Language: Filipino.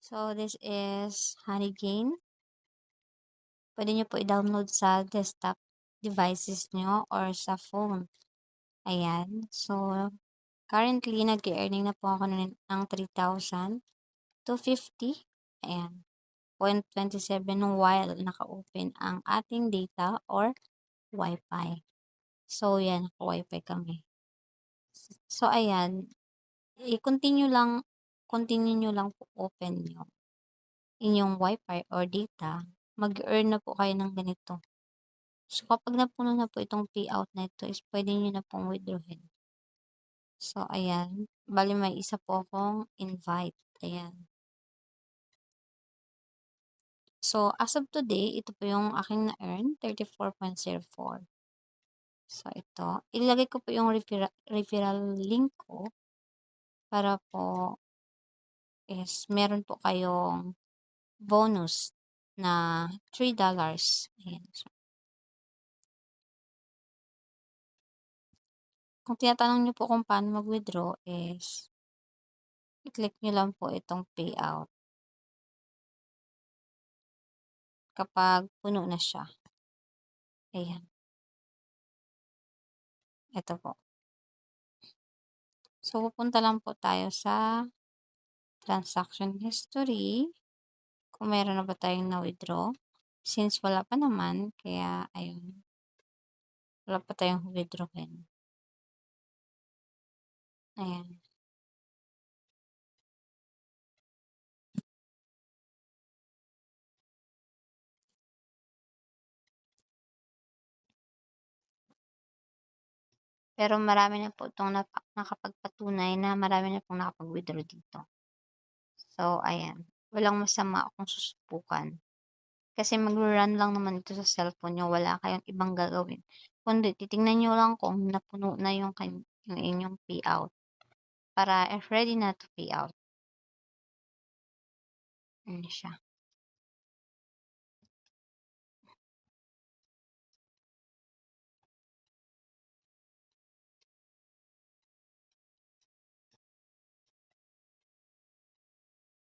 So, this is Honeygain. Pwede nyo po i-download sa desktop devices nyo or sa phone. Ayan. So, currently, nag-earning na po ako ng 3,250. Ayan. 0.27 while naka-open ang ating data or Wi-Fi. So, yan. Naka-Wi-Fi kami. So, ayan. Continue nyo lang po open yung inyong Wi-Fi or data. Mag-earn na po kayo ng ganito. So, kapag napuno na po itong payout na ito is pwede nyo na pong withdrawin. So, ayan. Bali may isa po akong invite. Ayan. So, as of today, ito po yung aking na-earn, 34.04. So, ito. Ilagay ko po yung referral link ko para po is meron po kayong bonus na $3. Ayan. So, kung tinatanong nyo po kung paano mag-withdraw is i-click nyo lang po itong payout kapag puno na siya. Ayan. Ito po. So, pupunta lang po tayo sa transaction history. Kung meron na ba tayong na-withdraw. Since wala pa naman, kaya ayun. Wala pa tayong withdrawin. Ayan. Pero marami na po itong nakapagpatunay na marami na pong nakapag-withdraw dito. So, ayan. Walang masama kung susubukan. Kasi mag-run lang naman ito sa cellphone nyo. Wala kayong ibang gagawin. Kundi, titingnan nyo lang kung napuno na yung inyong payout. Para if ready na to pay out. Ano siya.